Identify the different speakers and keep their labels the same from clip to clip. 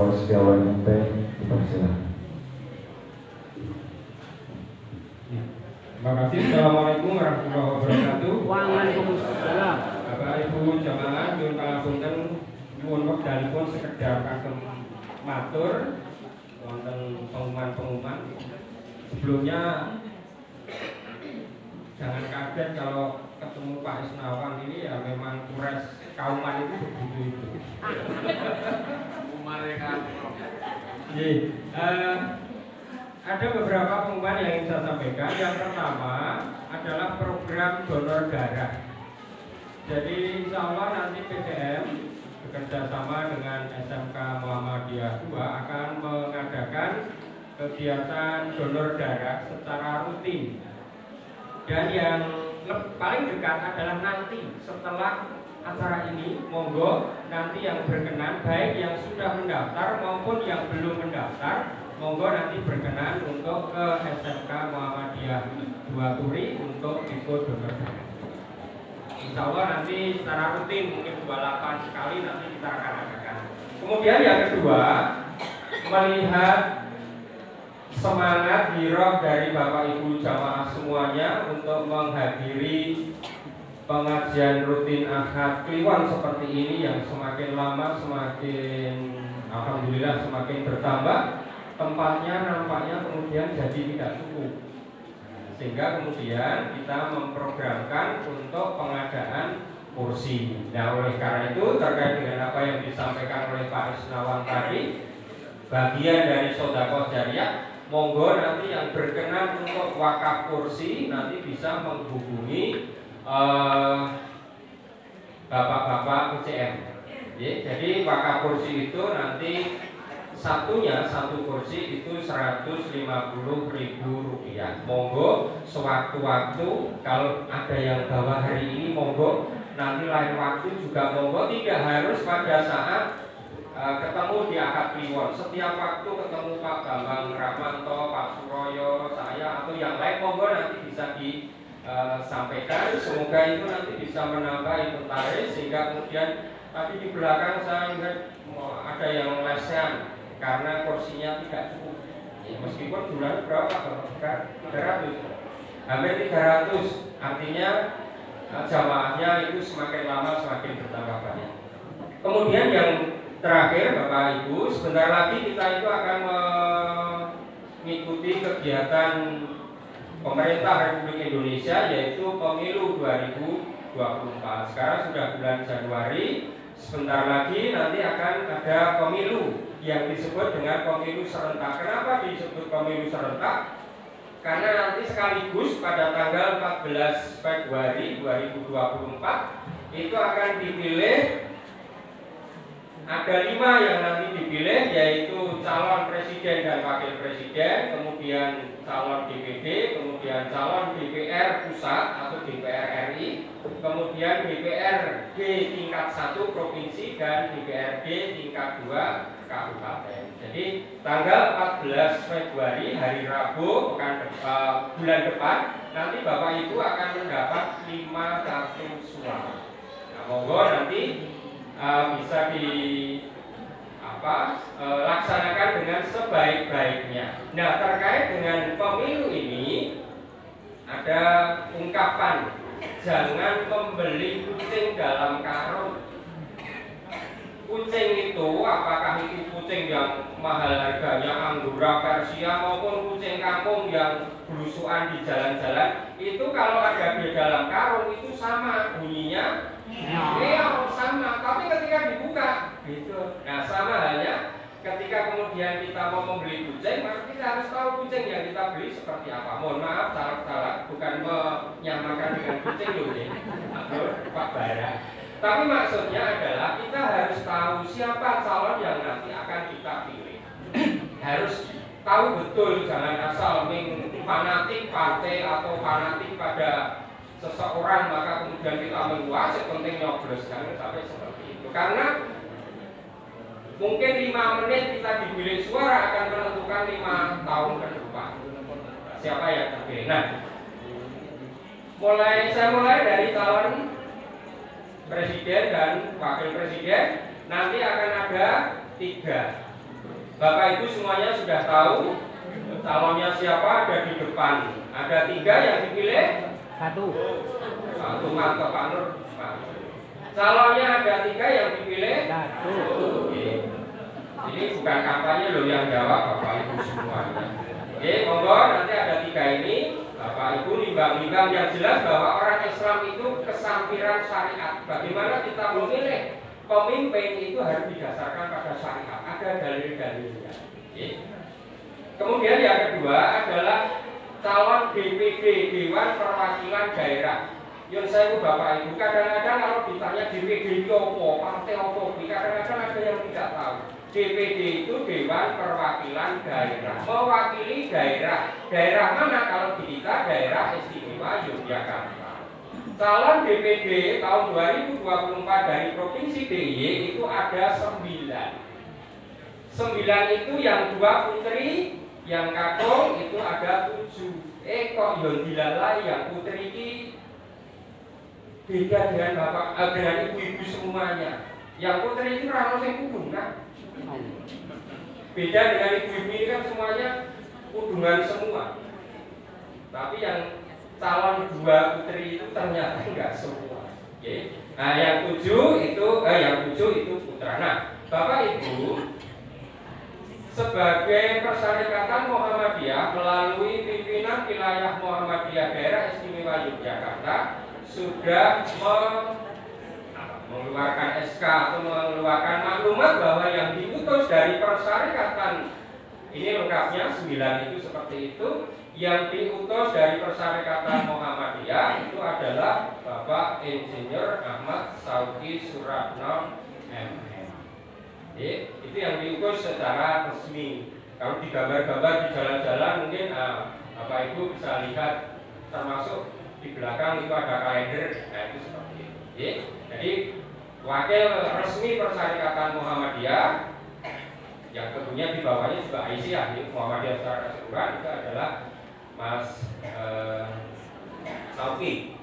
Speaker 1: Dr. Setiawan MP, dipersilakan.
Speaker 2: Terima kasih. Assalamualaikum warahmatullahi wabarakatuh.
Speaker 3: Waalaikumsalam.
Speaker 2: Bapak Ibu jamaah nyuwun pangapunten nyuwun wekdalipun sekedhap kagem matur wonten pengumuman-pengumuman. Sebelumnya jangan kaget kalau ketemu Pak Isnawan ini ya memang kures kauman itu begitu itu. Ada beberapa pengumuman yang ingin saya sampaikan. Yang pertama adalah program donor darah. Jadi insya Allah nanti PCM bekerja sama dengan SMK Muhammadiyah 2 akan mengadakan kegiatan donor darah secara rutin. Dan yang paling dekat adalah nanti setelah acara ini, monggo nanti yang berkenan, baik yang sudah mendaftar maupun yang belum mendaftar, monggo nanti berkenan untuk ke SMK Muhammadiyah 2 Turi untuk ikut donor darah. Insya Allah nanti secara rutin, mungkin 28 sekali nanti kita akan adakan. Kemudian yang kedua, melihat semangat giroh dari Bapak Ibu jamaah semuanya untuk menghadiri pengajian rutin Ahad Kliwon seperti ini yang semakin lama semakin alhamdulillah semakin bertambah, tempatnya nampaknya kemudian jadi tidak cukup, sehingga kemudian kita memprogramkan untuk pengadaan kursi. Nah, oleh karena itu terkait dengan apa yang disampaikan oleh Pak Isnawan tadi, bagian dari sedekah jariyah, monggo nanti yang berkenan untuk wakaf kursi nanti bisa menghubungi bapak-bapak UCM. Jadi wakaf kursi itu nanti satu kursi itu Rp150.000. Monggo sewaktu-waktu kalau ada yang bawa hari ini monggo, nanti lain waktu juga monggo, tidak harus pada saat ketemu di Ahad Kliwon. Setiap waktu ketemu Pak Bambang Rahmanto, Pak Suroyo, saya atau yang lain, monggo nanti bisa disampaikan. Semoga itu nanti bisa menambah inventaris sehingga kemudian tadi di belakang saya ingat ada yang lesehan karena kursinya tidak cukup. Ya, meskipun jumlahnya berapa? 300, hampir 300. Artinya jamaahnya itu semakin lama semakin bertambah banyak. Kemudian yang terakhir Bapak Ibu, sebentar lagi kita itu akan mengikuti kegiatan pemerintah Republik Indonesia yaitu pemilu 2024. Sekarang sudah bulan Januari, sebentar lagi nanti akan ada pemilu yang disebut dengan pemilu serentak. Kenapa disebut pemilu serentak? Karena nanti sekaligus pada tanggal 14 Februari 2024 itu akan dipilih. Ada 5 yang nanti dipilih, yaitu calon presiden dan wakil presiden, kemudian calon DPD, kemudian calon DPR pusat atau DPR RI, kemudian DPRD tingkat 1 provinsi dan DPRD tingkat 2 kabupaten. Jadi tanggal 14 Februari hari Rabu bulan depan nanti Bapak Ibu akan mendapat 5 kartu suara. Nah, monggo nanti bisa laksanakan dengan sebaik-baiknya. Nah, terkait dengan pemilu ini ada ungkapan jangan membeli kucing dalam karung. Kucing itu apakah itu kucing yang mahal harganya Anggora Persia maupun kucing kampung yang belusuan di jalan-jalan, itu kalau ada di dalam karung itu sama bunyinya. Iya, sama, tapi ketika dibuka gitu. Nah, sama halnya ketika kemudian kita mau membeli kucing, maka kita harus tahu kucing yang kita beli seperti apa. Mohon maaf, salah, bukan menyamakan dengan kucing loh ya, Pak Bara. Tapi maksudnya adalah kita harus tahu siapa calon yang nanti akan kita pilih. Harus tahu betul, jangan asal fanatik partai atau fanatik pada seseorang maka kemudian kita menguasai penting nyoblos, jangan sampai seperti itu. Karena mungkin 5 menit kita dipilih suara akan menentukan 5 tahun ke depan siapa yang terpilih. Nah, saya mulai dari calon presiden dan wakil presiden. Nanti akan ada 3 Bapak Ibu semuanya sudah tahu calonnya siapa, ada di depan. Ada 3 yang dipilih.
Speaker 3: Satu.
Speaker 2: Satu, mantap Pak Nur. Calonnya ada 3 yang dipilih.
Speaker 3: Satu.
Speaker 2: Oke. Ini bukan kampanye loh yang jawab Bapak Ibu semuanya. Oke, monggo nanti ada 3 ini. Bapak Ibu nimbang-nimbang yang jelas bahwa orang Islam itu kesampiran syariat. Bagaimana kita memilih pemimpin itu harus didasarkan pada syariat. Ada dalil-dalilnya. Oke. Kemudian yang kedua adalah calon DPD Dewan Perwakilan Daerah. Yang saya Bapak Ibu kadang-kadang kalau ditanya DPD itu apa, partai apa, kadang-kadang ada yang tidak tahu. DPD itu Dewan Perwakilan Daerah, mewakili daerah. Daerah mana kalau di kita? Daerah Istimewa Yogyakarta. Calon DPD tahun 2024 dari Provinsi DIY itu ada 9. 9 itu yang 2 putri, yang kakung itu ada 7. Kok yang dilalai yang putri ini beda dengan bapak, dengan ibu-ibu semuanya. Yang putri itu rano sing kudungan. Beda dengan ibu-ibu ini kan semuanya kudungan semua. Tapi yang calon 2 putri itu ternyata enggak semua. Oke. Nah, yang 7 itu putra. Nah, Bapak Ibu sebagai Persyarikatan Muhammadiyah melalui pimpinan wilayah Muhammadiyah Daerah Istimewa Yogyakarta sudah mengeluarkan SK atau mengeluarkan maklumat bahwa yang diutus dari Persyarikatan ini lengkapnya 9 itu seperti itu. Yang diutus dari Persyarikatan Muhammadiyah itu adalah Bapak Insinyur Ahmad Sauki Suratno MM. Itu yang diutus secara resmi. Kalau digambar-gambar di jalan-jalan mungkin Bapak Ibu bisa lihat, termasuk di belakang itu ada kalender. Nah itu seperti itu. Jadi wakil resmi Persyarikatan Muhammadiyah yang tentunya di bawahnya juga Aisyah, Muhammadiyah secara keseluruhan itu adalah Mas Sauki,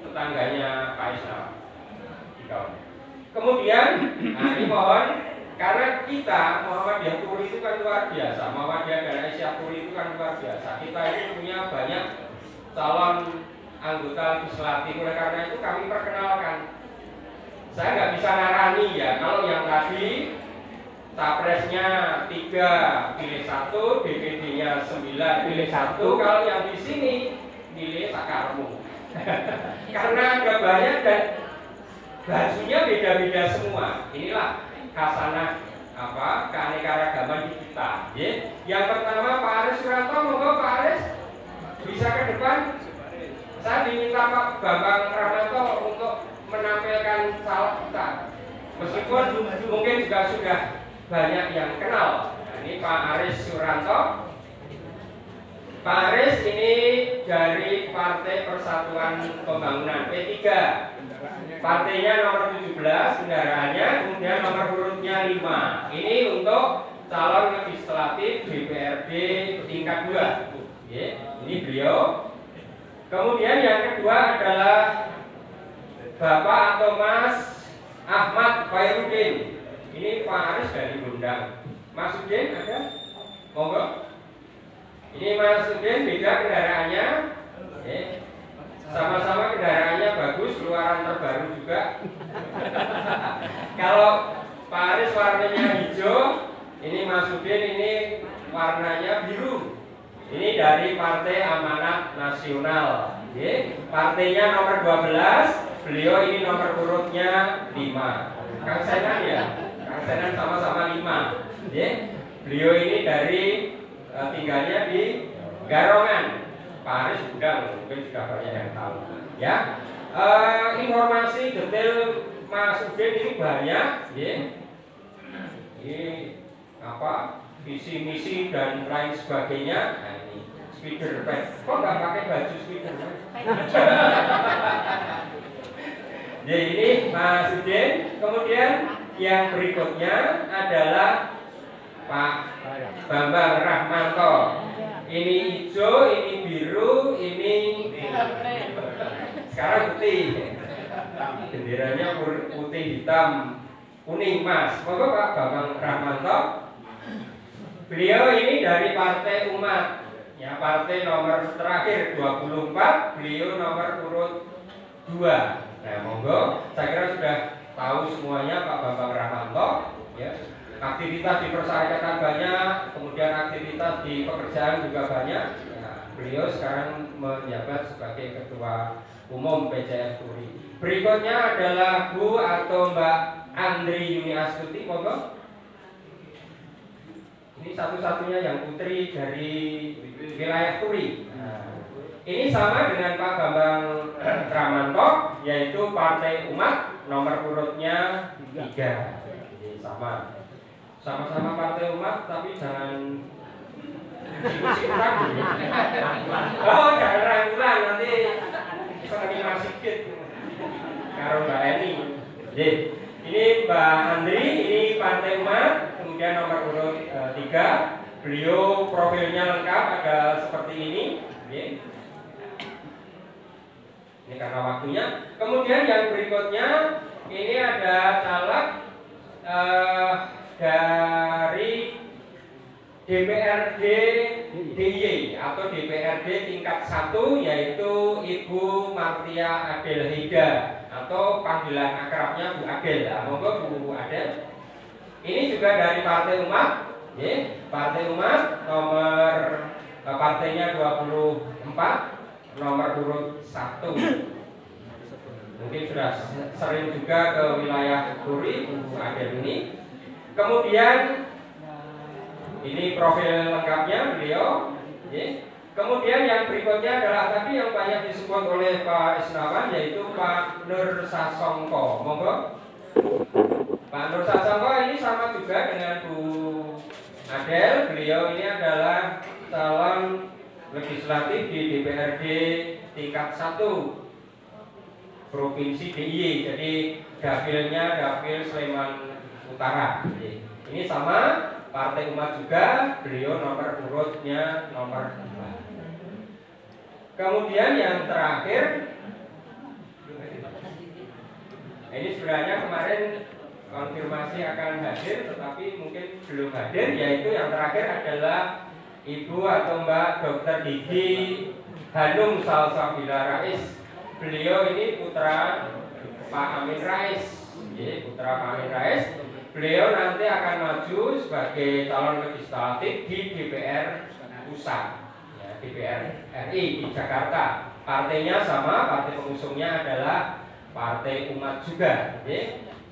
Speaker 2: tetangganya Pak Islam. Kemudian, ini mohon, karena kita Muhammadiyah Turi itu kan luar biasa, Muhammadiyah dan Aisyah Turi itu kan luar biasa. Kita ini punya banyak calon anggota legislatif, oleh karena itu kami perkenalkan. Saya nggak bisa narani ya, kalau yang tadi capresnya 3 pilih 1, DPD-nya 9 pilih 1, kalau yang di sini pilih sakarmu. Karena ada banyak dan bajunya beda-beda semua. Inilah khasanah keanekaragaman di kita. Yang pertama Pak Aris Suranto, monggo Pak Aris bisa ke depan. Saya diminta Pak Bambang Rahmanto untuk menampilkan caleg kita. Meskipun mungkin juga sudah banyak yang kenal. Nah, ini Pak Aris Suranto. Pak Aris ini dari Partai Persatuan Pembangunan P3. Partainya nomor 17 kendaraannya, kemudian nomor urutnya 5. Ini untuk calon legislatif DPRD tingkat 2. Ini beliau. Kemudian yang kedua adalah Bapak atau Mas Ahmad Khairuddin. Ini Pak Aris dari Gondang. Mas Udin ada? Monggo. Ini Mas Udin beda kendaraannya. Sama-sama kendaraannya bagus, keluaran terbaru juga. Kalau Pak Aris warnanya hijau, ini Mas Udin ini warnanya biru. Ini dari Partai Amanat Nasional. Partainya nomor 12, beliau ini nomor urutnya 5. Kang Senan ya? Kang Senan sama-sama 5. Beliau ini dari tinggalnya di Garongan. Pak Aris Gudang, mungkin juga banyak yang tahu. Ya, informasi detail Mas Udin ini banyak. Ini apa? Visi misi dan lain sebagainya. Nah, ini Spiderman. Kok nggak pakai baju Spiderman? Jadi ini Mas Udin. Kemudian yang berikutnya adalah Pak Bambang Rahmanto. Ini hijau, ini biru, ini sekarang putih. Benderanya putih, hitam, kuning, Mas. Monggo Pak Bambang Rahmanto. Beliau ini dari Partai Umat, ya, partai nomor terakhir 24, beliau nomor urut 2. Nah, monggo, saya kira sudah tahu semuanya Pak Bambang Ramanto, ya. Aktivitas di persyarikatan banyak, kemudian aktivitas di pekerjaan juga banyak. Nah, beliau sekarang menjabat sebagai Ketua Umum PCF Turi. Berikutnya adalah Bu atau Mbak Andri Yuni Astuti, monggo. Ini satu-satunya yang putri dari wilayah Turi. Nah, ini sama dengan Pak Bambang Ramanto, yaitu Partai Umat, nomor urutnya 3. Jadi sama-sama Partai Umat, tapi jangan musik-musikan. Oh, jangan rangkulan, nanti sekali masih sedikit. Karo Mbak Eni. Jadi, ini Mbak Andri, ini Partai Umat, kemudian nomor urut 3. Beliau profilnya lengkap, ada seperti ini. Ini karena waktunya. Kemudian yang berikutnya, ini ada caleg dari DPRD DIY atau DPRD tingkat 1, yaitu Ibu Martia Adelhida atau panggilan akrabnya Bu Adel. Monggo Bu Adel. Ini juga dari Partai Umat, ya. Partai Umat nomor partainya 24, nomor urut 1. Mungkin sudah sering juga ke wilayah Turi Bu Adel ini. Kemudian ini profil lengkapnya beliau, ya. Kemudian yang berikutnya adalah tadi yang banyak disebut oleh Pak Isnawan, yaitu Pak Nur Sasongko. Monggo. Pak Nur Sasongko ini sama juga dengan Bu Adel. Beliau ini adalah calon legislatif di DPRD tingkat 1 Provinsi DIY. Jadi dapilnya Dapil Sleman Utara. Ini sama Partai Umat juga, beliau nomor urutnya nomor 2. Kemudian yang terakhir, ini sebenarnya kemarin konfirmasi akan hadir, tetapi mungkin belum hadir, yaitu yang terakhir adalah Ibu atau Mbak Dr. Didi Hanum Salsabila Rais. Beliau ini putra Pak Amin Rais, putra Pak Amin Rais. Beliau nanti akan maju sebagai calon legislatif di DPR pusat, ya, DPR RI di Jakarta. Partainya sama, partai pengusungnya adalah Partai Umat juga.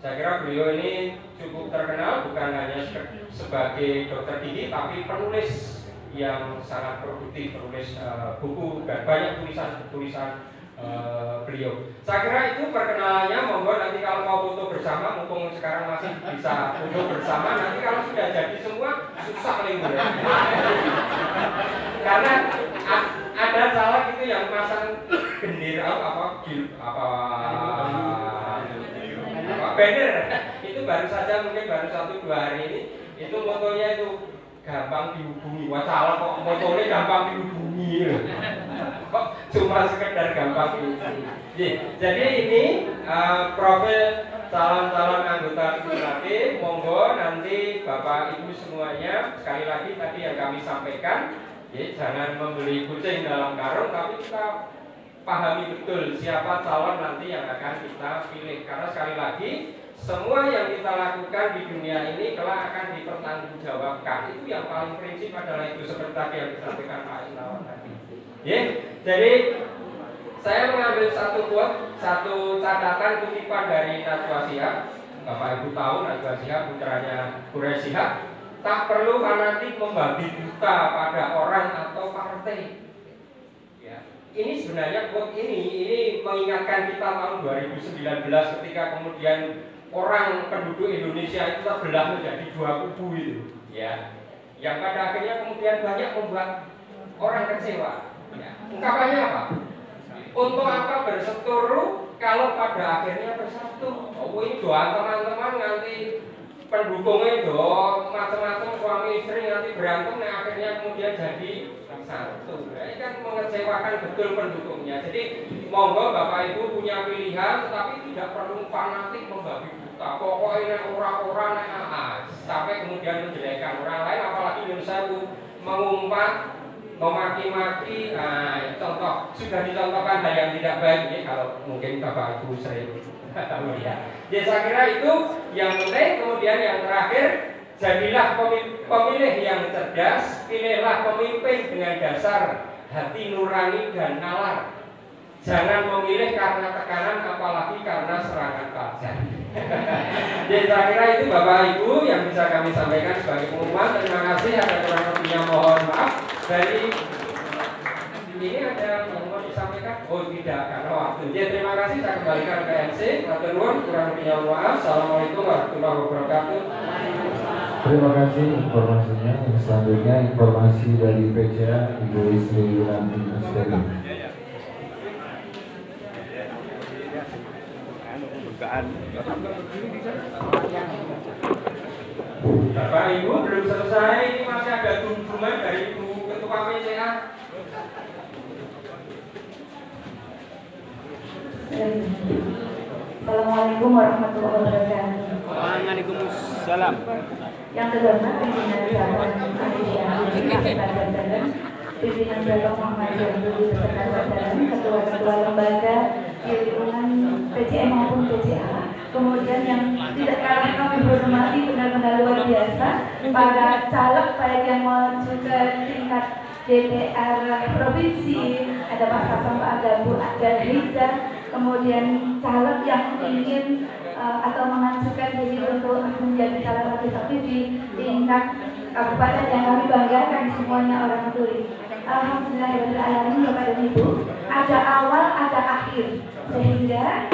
Speaker 2: Saya kira beliau ini cukup terkenal bukan hanya sebagai dokter gigi, tapi penulis yang sangat produktif, penulis buku dan banyak tulisan beliau. Saya kira itu perkenalannya. Monggo nanti kalau mau foto bersama, mumpung sekarang masih bisa foto bersama. Nanti kalau sudah jadi semua susah lagi. Karena ada caleg itu yang pasang bendera banner itu baru saja mungkin baru 1-2 hari ini. Itu motonya itu gampang dihubungi. Wah, caleg kok motonya gampang dihubungi. Kok cuma sekedar gampang dihubungi. Jadi ini profil calon-calon anggota legislatif. Monggo nanti Bapak Ibu semuanya, sekali lagi tadi yang kami sampaikan, jangan membeli kucing dalam karung, tapi kita pahami betul siapa calon nanti yang akan kita pilih. Karena sekali lagi, semua yang kita lakukan di dunia ini kelak akan dipertanggungjawabkan. Itu yang paling prinsip adalah itu, seperti tadi yang disampaikan Pak Isnawan tadi. Jadi saya mengambil satu quote, satu catatan kutipan dari Najwa Shihab. Bapak Ibu tahu Najwa Shihab putranya Quraish Shihab. Tak perlu fanatik membabi buta pada orang atau partai. Ini sebenarnya quote ini mengingatkan kita tahun 2019 ketika kemudian orang penduduk Indonesia itu terbelah menjadi 2 kubu itu, ya. Yang pada akhirnya kemudian banyak membuat orang kecewa. Ungkapannya apa? Untuk apa berseteru kalau pada akhirnya bersatu? Oh, ini doa teman-teman nanti pendukungnya itu macam-macam suami istri nanti berantem, nah akhirnya kemudian jadi satu. Nah, ini kan mengecewakan betul pendukungnya. Jadi monggo Bapak Ibu punya pilihan, tetapi tidak perlu fanatik membabi buta. Pokoknya orang-orang sampai kemudian menjelekan orang lain, apalagi nyun sewu, mengumpat, memaki-maki, nah contoh sudah dicontohkan hal yang tidak baik ya, kalau mungkin Bapak Ibu sering melihat. Jadi saya kira itu yang penting. Kemudian yang terakhir, jadilah pemilih yang cerdas, pilihlah pemimpin dengan dasar hati nurani dan nalar. Jangan memilih karena tekanan, apalagi karena serangan fajar. Jadi saya kira itu Bapak Ibu yang bisa kami sampaikan sebagai pengumuman. Terima kasih, ada kurang lebihnya mohon maaf. Dari ini ada yang mau disampaikan? Oh tidak, karena waktu. Jadi terima kasih, saya kembalikan ke MC. Matur nuwun, kurang lebihnya mohon maaf. Assalamualaikum warahmatullahi wabarakatuh.
Speaker 1: Terima kasih informasinya. Yang selanjutnya informasi dari PCA Ibu Istri Yuranti Musteri.
Speaker 2: Bapak Ibu belum selesai, ini masih ada kunjungan dari Ibu Ketua PCA.
Speaker 4: Assalamualaikum warahmatullahi wabarakatuh.
Speaker 3: Waalaikumsalam.
Speaker 4: Yang terhormat pimpinan cabang Indonesia, pimpinan cabang Muhammad Jamil beserta jajaran, ketua-ketua lembaga di lingkungan PCM maupun PCA. Kemudian yang tidak kalah kami hormati, benar-benar luar biasa para caleg baik yang maju ke tingkat DPR provinsi, ada Pak Sasam, Pak Agabu, ada Rida, kemudian caleg yang ingin atau mengajukan diri untuk menjadi calon legislatif di tingkat kabupaten yang kami banggakan semuanya orang tuli. Alhamdulillahirrahmanirrahim, Bapak dan Ibu, ada awal, ada akhir, sehingga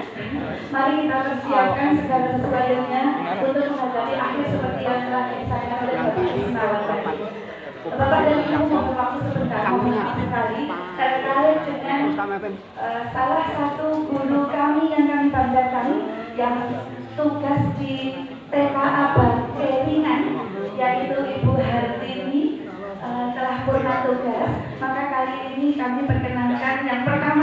Speaker 4: mari kita persiapkan segala sesuatunya untuk menghadapi akhir seperti yang telah disampaikan oleh Bapak Ismail tadi. Bapak dan Ibu mohon waktu sebentar, mohon maaf sekali terkait dengan salah satu guru kami yang kami banggakan yang tugas di TKA Keringan, yaitu Ibu Hartini, telah purna tugas. Maka kali ini kami perkenankan yang pertama